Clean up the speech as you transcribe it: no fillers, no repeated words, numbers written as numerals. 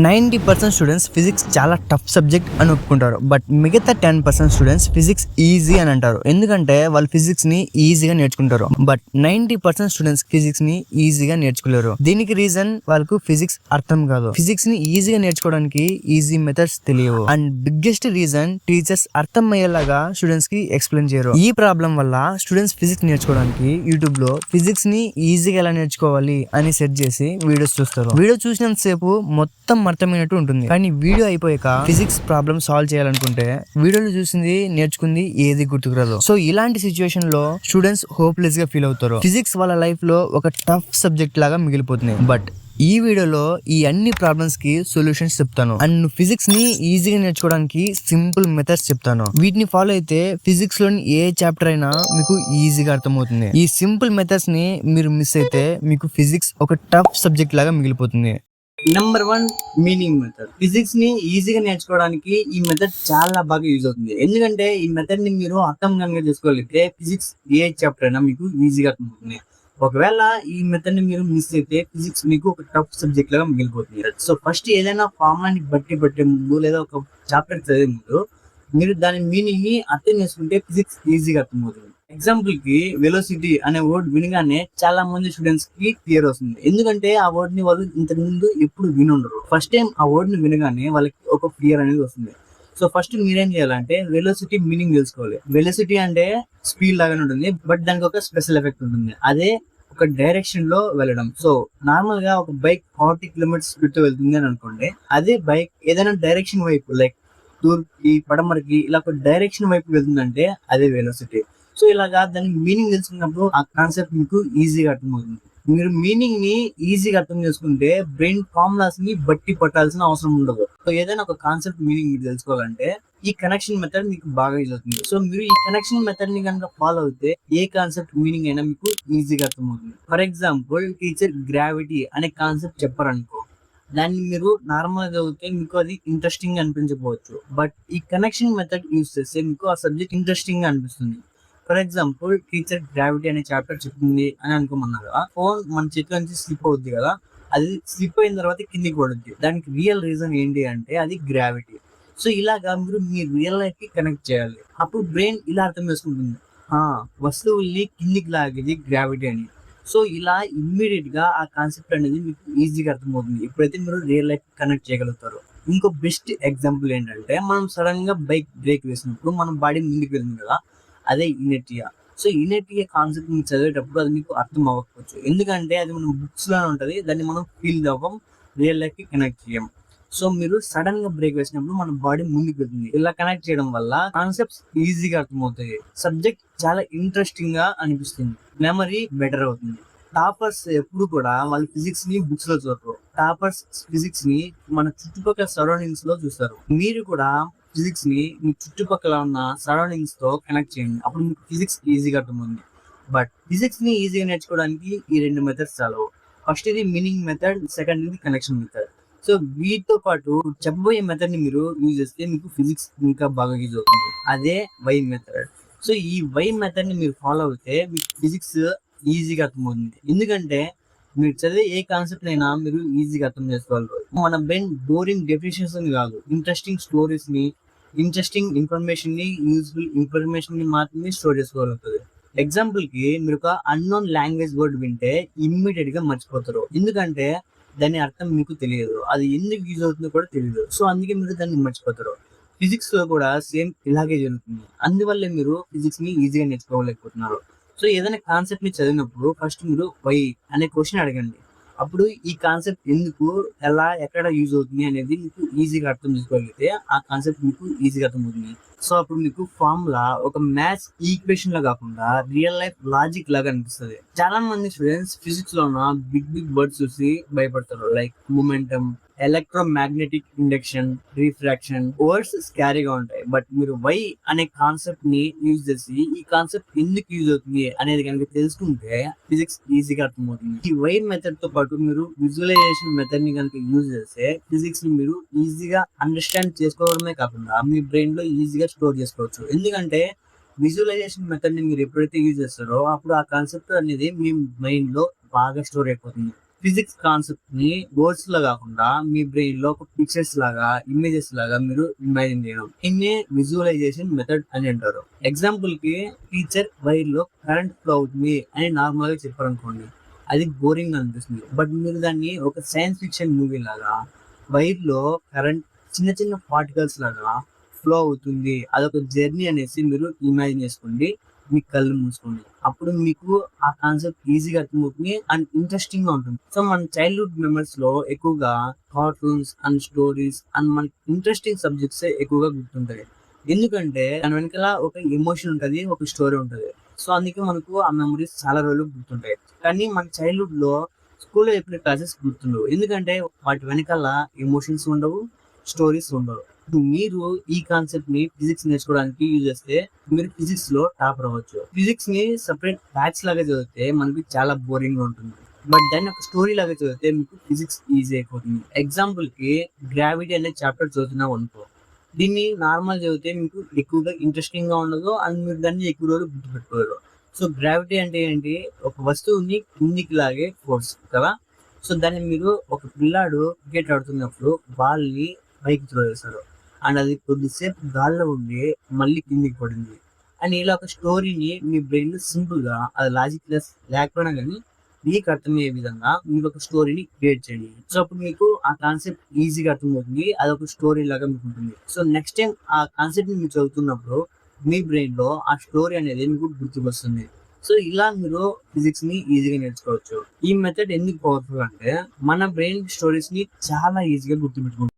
90% students physics చాలా tough subject అని ఒప్పుకుంటారు. బట్ మిగతా 10% స్టూడెంట్స్ ఫిజిక్స్ ఈజీ అని అంటారు. ఎందుకంటే వాళ్ళు ఫిజిక్స్ ని ఈజీగా నేర్చుకుంటారు. బట్ 90% స్టూడెంట్స్ ఫిజిక్స్ ని ఈజీగా నేర్చుకోలేరు. దీనికి రీజన్ వాళ్ళకు ఫిజిక్స్ అర్థం కాదు. ఫిజిక్స్ ని ఈజీగా నేర్చుకోవడానికి ఈజీ మెథడ్స్ తెలియవు. అండ్ బిగ్గెస్ట్ రీజన్ టీచర్స్ అర్థం అయ్యేలాగా స్టూడెంట్స్ కి ఎక్స్ప్లెయిన్ చేయరు. ఈ ప్రాబ్లం వల్ల స్టూడెంట్స్ ఫిజిక్స్ నేర్చుకోవడానికి యూట్యూబ్ లో ఫిజిక్స్ ని ఈజీగా ఎలా నేర్చుకోవాలి అని సెర్చ్ చేసి వీడియోస్ చూస్తారు. వీడియో చూసినంత సేపు మొత్తం అర్థమైనట్టు ఉంటుంది. కానీ వీడియో అయిపోయాక ఫిజిక్స్ ప్రాబ్లమ్ సాల్వ్ చేయాలనుకుంటే వీడియోలో చూసింది నేర్చుకుంది ఏది గుర్తుకురాదు. సో ఇలాంటి సిచ్యువేషన్ లో స్టూడెంట్స్ హోప్లెస్ గా ఫీల్ అవుతారు. ఫిజిక్స్ వాళ్ళ లైఫ్ లో ఒక టఫ్ సబ్జెక్ట్ లాగా మిగిలిపోతుంది. బట్ ఈ వీడియోలో ఈ అన్ని ప్రాబ్లమ్స్ కి సొల్యూషన్స్ చెప్తాను. అండ్ ఫిజిక్స్ ని ఈజీగా నేర్చుకోవడానికి సింపుల్ మెథడ్స్ చెప్తాను. వీటిని ఫాలో అయితే ఫిజిక్స్ లోని ఏ చాప్టర్ అయినా మీకు ఈజీగా అర్థమవుతుంది. ఈ సింపుల్ మెథడ్స్ ని మీరు మిస్ అయితే మీకు ఫిజిక్స్ ఒక టఫ్ సబ్జెక్ట్ లాగా మిగిలిపోతుంది. Number 1, meaning method. ఫిజిక్స్ ని ఈజీగా నేర్చుకోవడానికి ఈ మెథడ్ చాలా బాగా యూజ్ అవుతుంది. ఎందుకంటే ఈ మెథడ్ ని మీరు అర్థం కనుక చేసుకోగలిగితే ఫిజిక్స్ ఏ చాప్టర్ అయినా మీకు ఈజీగా అర్థమవుతుంది. ఒకవేళ ఈ మెథడ్ ని మీరు మిస్ అయితే ఫిజిక్స్ మీకు ఒక టఫ్ సబ్జెక్ట్ లాగా మిగిలిపోతుంది. సో ఫస్ట్ ఏదైనా ఫార్ములాని బట్టి ముందు లేదా ఒక చాప్టర్ చదివే ముందు మీరు దాని మీనింగ్ ని అర్థం చేసుకుంటే ఫిజిక్స్ ఈజీగా అర్థమవుతుంది. ఎగ్జాంపుల్ కి వెలోసిటీ అనే వర్డ్ వినగానే చాలా మంది స్టూడెంట్స్ కి క్లియర్ వస్తుంది. ఎందుకంటే ఆ వర్డ్ ని వాళ్ళు ఇంతకు ముందు ఎప్పుడు వినుండరు. ఫస్ట్ టైం ఆ వర్డ్ ని వినగానే వాళ్ళకి ఒక క్లియర్ అనేది వస్తుంది. సో ఫస్ట్ మీరేం చేయాలంటే వెలోసిటీ మీనింగ్ తెలుసుకోవాలి. వెలోసిటీ అంటే స్పీడ్ లాగానే ఉంటుంది, బట్ దానికి ఒక స్పెషల్ ఎఫెక్ట్ ఉంటుంది. అదే ఒక డైరెక్షన్ లో వెళ్ళడం. సో నార్మల్ గా ఒక బైక్ 40 కిలోమీటర్స్ స్పీడ్ తో వెళ్తుంది అని అనుకోండి. అదే బైక్ ఏదైనా డైరెక్షన్ వైపు లైక్ తూర్పుకి పడమరకి ఇలా ఒక డైరెక్షన్ వైపు వెళ్తుందంటే అదే వెలోసిటీ. సో ఇలాగా దానికి మీనింగ్ తెలుసుకున్నప్పుడు ఆ కాన్సెప్ట్ మీకు ఈజీగా అర్థమవుతుంది. మీరు మీనింగ్ ని ఈజీగా అర్థం చేసుకుంటే బ్రెయిన్ ఫార్ములాస్ ని బట్టి పట్టాల్సిన అవసరం ఉండదు. సో ఏదైనా ఒక కాన్సెప్ట్ మీనింగ్ మీరు తెలుసుకోవాలంటే ఈ కనెక్షన్ మెథడ్ మీకు బాగా యూజ్ అవుతుంది. సో మీరు ఈ కనెక్షన్ మెథడ్ ని కనుక ఫాలో అయితే ఏ కాన్సెప్ట్ మీనింగ్ అయినా మీకు ఈజీగా అర్థమవుతుంది. ఫర్ ఎగ్జాంపుల్ టీచర్ గ్రావిటీ అనే కాన్సెప్ట్ చెప్పారనుకో, దాన్ని మీరు నార్మల్ గా చదివితే మీకు అది ఇంట్రెస్టింగ్ అనిపించకపోవచ్చు. బట్ ఈ కనెక్షన్ మెథడ్ యూజ్ చేస్తే మీకు ఆ సబ్జెక్ట్ ఇంట్రెస్టింగ్ గా అనిపిస్తుంది. ఫర్ ఎగ్జాంపుల్ టీచర్ గ్రావిటీ అనే చాప్టర్ చెప్తుంది అని అనుకోమన్నారు. ఫోన్ మన చేతిలో నుంచి స్లిప్ అవుద్ది కదా, అది స్లిప్ అయిన తర్వాత కిందికి పడుద్ది. దానికి రియల్ రీజన్ ఏంటి అంటే అది గ్రావిటీ. సో ఇలాగా మీరు మీ రియల్ లైఫ్ కి కనెక్ట్ చేయాలి. అప్పుడు బ్రెయిన్ ఇలా అర్థం చేసుకుంటుంది, వస్తువుల్ని కిందికి లాగేది గ్రావిటీ అని. సో ఇలా ఇమ్మీడియట్ గా ఆ కాన్సెప్ట్ అనేది మీకు ఈజీగా అర్థమవుతుంది ఎప్పుడైతే మీరు రియల్ లైఫ్ కనెక్ట్ చేయగలుగుతారు. ఇంకో బెస్ట్ ఎగ్జాంపుల్ ఏంటంటే మనం సడన్ గా బైక్ బ్రేక్ వేసినప్పుడు మన బాడీ ముందుకు వెళ్తుంది కదా, అదే ఇనర్టియా. సో ఇనర్టియా కాన్సెప్ట్ మీకు చదివేటప్పుడు అది మీకు అర్థం అవ్వకపోవచ్చు. ఎందుకంటే అది మనం బుక్స్ లోనే ఉంటది, దాన్ని మనం ఫీల్ అవ్వం, రియల్ లైఫ్ కి కనెక్ట్ చేయం. సో మీరు సడన్ గా బ్రేక్ వేసినప్పుడు మన బాడీ ముందుకు వెళ్తుంది. ఇలా కనెక్ట్ చేయడం వల్ల కాన్సెప్ట్స్ ఈజీగా అర్థమవుతాయి. సబ్జెక్ట్ చాలా ఇంట్రెస్టింగ్ గా అనిపిస్తుంది. మెమరీ బెటర్ అవుతుంది. టాపర్స్ ఎప్పుడు కూడా వాళ్ళు ఫిజిక్స్ ని బుక్స్ లో చూడరు. టాపర్స్ ఫిజిక్స్ ని మన చుట్టుపక్కల సరౌండింగ్స్ లో చూస్తారు. మీరు కూడా ఫిజిక్స్ ని మీ చుట్టుపక్కల ఉన్న సరౌండింగ్స్ తో కనెక్ట్ చేయండి. అప్పుడు మీకు ఫిజిక్స్ ఈజీగా అర్థమవుతుంది. బట్ ఫిజిక్స్ ని ఈజీగా నేర్చుకోవడానికి ఈ 2 మెథడ్స్ చాలు. ఫస్ట్ ఇది మీనింగ్ మెథడ్, సెకండ్ ఇది కనెక్షన్ మెథడ్. సో వీటితో పాటు చెప్పబోయే మెథడ్ ని మీరు యూజ్ చేస్తే మీకు ఫిజిక్స్ ఇంకా బాగా యూజ్ అవుతుంది. అదే వై మెథడ్. సో ఈ వై మెథడ్ ని మీరు ఫాలో అయితే మీకు ఫిజిక్స్ ఈజీగా అర్థమవుతుంది. ఎందుకంటే మీరు చదివే ఏ కాన్సెప్ట్ అయినా మీరు ఈజీగా అర్థం చేసుకోగలరు. మన బ్రెయిన్ బోరింగ్ డెఫినేషన్స్ ని కాదు, ఇంట్రెస్టింగ్ స్టోరీస్ ని, ఇంట్రెస్టింగ్ ఇన్ఫర్మేషన్ ని, యూజ్ఫుల్ ఇన్ఫర్మేషన్ ని మాత్రమే స్టోర్ చేసుకోగలుగుతుంది. ఎగ్జాంపుల్ కి మీరు ఒక అన్నోన్ లాంగ్వేజ్ వర్డ్ వింటే ఇమ్మీడియట్ గా మర్చిపోతారు. ఎందుకంటే దాని అర్థం మీకు తెలియదు, అది ఎందుకు యూజ్ అవుతుందో కూడా తెలియదు. సో అందుకే మీరు దాన్ని మర్చిపోతారు. ఫిజిక్స్ లో కూడా సేమ్ ఇలాగే జరుగుతుంది. అందువల్లే మీరు ఫిజిక్స్ ని ఈజీగా నేర్చుకోలేకపోతున్నారు. సో ఏదైనా కాన్సెప్ట్ ని చదివినప్పుడు ఫస్ట్ మీరు వై అనే క్వశ్చన్ అడగండి. అప్పుడు ఈ కాన్సెప్ట్ ఎందుకు, ఎలా, ఎక్కడ యూజ్ అవుతుంది అనేది మీకు ఈజీగా అర్థం చేసుకోగలిగితే ఆ కాన్సెప్ట్ మీకు ఈజీగా అర్థమవుతుంది. సో అప్పుడు మీకు ఫార్ములా ఒక మ్యాథ్స్ ఈక్వేషన్ లా కాకుండా రియల్ లైఫ్ లాజిక్ లాగా అనిపిస్తుంది. చాలా మంది స్టూడెంట్స్ ఫిజిక్స్ లో ఉన్న బిగ్ వర్డ్స్ చూసి భయపడతారు. Like momentum, electromagnetic induction, refraction. Words స్కారీగా ఉంటాయి. బట్ మీరు వై అనే కాన్సెప్ట్ ని యూజ్ చేసి ఈ కాన్సెప్ట్ ఎందుకు యూజ్ అవుతుంది అనేది కనుక తెలుసుకుంటే ఫిజిక్స్ ఈజీగా అర్థమవుతుంది. ఈ వై మెథడ్ తో పాటు మీరు విజువలైజేషన్ మెథడ్ ని కనుక యూజ్ చేస్తే ఫిజిక్స్ ని మీరు ఈజీగా అండర్స్టాండ్ చేసుకోవడమే కాకుండా మీ బ్రెయిన్ లో ఈజీగా స్టోర్ చేసుకోవచ్చు. ఎందుకంటే విజువలైజేషన్ మెథడ్ ని మీరు ఎప్పుడైతే యూజ్ చేస్తారో అప్పుడు ఆ కాన్సెప్ట్ అనేది మీ మైండ్ లో బాగా స్టోర్ అయిపోతుంది. ఫిజిక్స్ కాన్సెప్ట్ ని వర్డ్స్ లో కాకుండా మీ బ్రెయిన్ లో ఒక పిక్చర్స్ లాగా ఇమేజెస్ లాగా మీరు ఇమాజిన్ చేయడం దీన్ని విజువలైజేషన్ మెథడ్ అని అంటారు. ఎగ్జాంపుల్ కి టీచర్ వైర్ లో కరెంట్ ఫ్లో అవుతుంది అని నార్మల్ గా చెప్పారనుకోండి, అది బోరింగ్ అనిపిస్తుంది. బట్ మీరు దాన్ని ఒక సైన్స్ ఫిక్షన్ మూవీ లాగా వైర్ లో కరెంట్ చిన్న చిన్న పార్టికల్స్ లాగా ఫ్లో అవుతుంది, అదొక జర్నీ అనేసి మీరు ఇమాజిన్ చేసుకోండి, మీ కళ్ళు మూసుకోండి. అప్పుడు మీకు ఆ కాన్సెప్ట్ ఈజీగా అర్థమవుతుంది అండ్ ఇంట్రెస్టింగ్ గా ఉంటుంది. సో మన చైల్డ్హుడ్ మెమరీస్ లో ఎక్కువగా కార్టూన్స్ అండ్ స్టోరీస్ అండ్ మనకి ఇంట్రెస్టింగ్ సబ్జెక్ట్స్ ఎక్కువగా గుర్తుంటాయి. ఎందుకంటే దాని వెనకాల ఒక ఎమోషన్ ఉంటది, ఒక స్టోరీ ఉంటది. సో అందుకే మనకు ఆ మెమరీస్ చాలా రోజులు గుర్తుంటాయి. కానీ మన చైల్డ్హుడ్ లో స్కూల్లో చెప్పిన క్లాసెస్ గుర్తుండవు, ఎందుకంటే వాటి వెనకాల ఎమోషన్స్ ఉండవు, స్టోరీస్ ఉండవు. ఇప్పుడు మీరు ఈ కాన్సెప్ట్ ని ఫిజిక్స్ నేర్చుకోవడానికి యూజ్ చేస్తే మీరు ఫిజిక్స్ లో టాపర్ అవ్వచ్చు. ఫిజిక్స్ ని సెపరేట్ బ్యాచ్ లాగా చదివితే మనకి చాలా బోరింగ్ గా ఉంటుంది. బట్ దాన్ని ఒక స్టోరీ లాగా చదివితే మీకు ఫిజిక్స్ ఈజీ అయిపోతుంది. ఎగ్జాంపుల్ కి గ్రావిటీ అనే చాప్టర్ చదువుతున్నాం అనుకో, దీన్ని నార్మల్ చదివితే మీకు ఎక్కువగా ఇంట్రెస్టింగ్ గా ఉండదు అండ్ మీరు దాన్ని ఎక్కువ రోజులు గుర్తుపెట్టుకోరు. సో గ్రావిటీ అంటే ఏంటి? ఒక వస్తువుని కిందికి లాగే ఫోర్స్ కదా. సో దాన్ని మీరు ఒక పిల్లాడు క్రికెట్ ఆడుతున్నప్పుడు బాల్ ని పైకి త్రో చేస్తాడు అండ్ అది కొద్దిసేపు గాల్లో ఉండి మళ్ళీ కిందికి పడింది అని ఇలా ఒక స్టోరీని మీ బ్రెయిన్ లో సింపుల్ గా, అది లాజిక్ లేకపోయినా కానీ మీకు అర్థమయ్యే విధంగా మీరు ఒక స్టోరీని క్రియేట్ చేయండి. సో అప్పుడు మీకు ఆ కాన్సెప్ట్ ఈజీగా అర్థమవుతుంది, అదొక స్టోరీ లాగా మీకు ఉంటుంది. సో నెక్స్ట్ టైం ఆ కాన్సెప్ట్ ని మీరు చదువుతున్నప్పుడు మీ బ్రెయిన్ లో ఆ స్టోరీ అనేది మీకు గుర్తుకొస్తుంది. సో ఇలా మీరు ఫిజిక్స్ ని ఈజీగా నేర్చుకోవచ్చు. ఈ మెథడ్ ఎందుకు పవర్ఫుల్ అంటే మన బ్రెయిన్ స్టోరీస్ ని చాలా ఈజీగా గుర్తుపెట్టుకుంటుంది.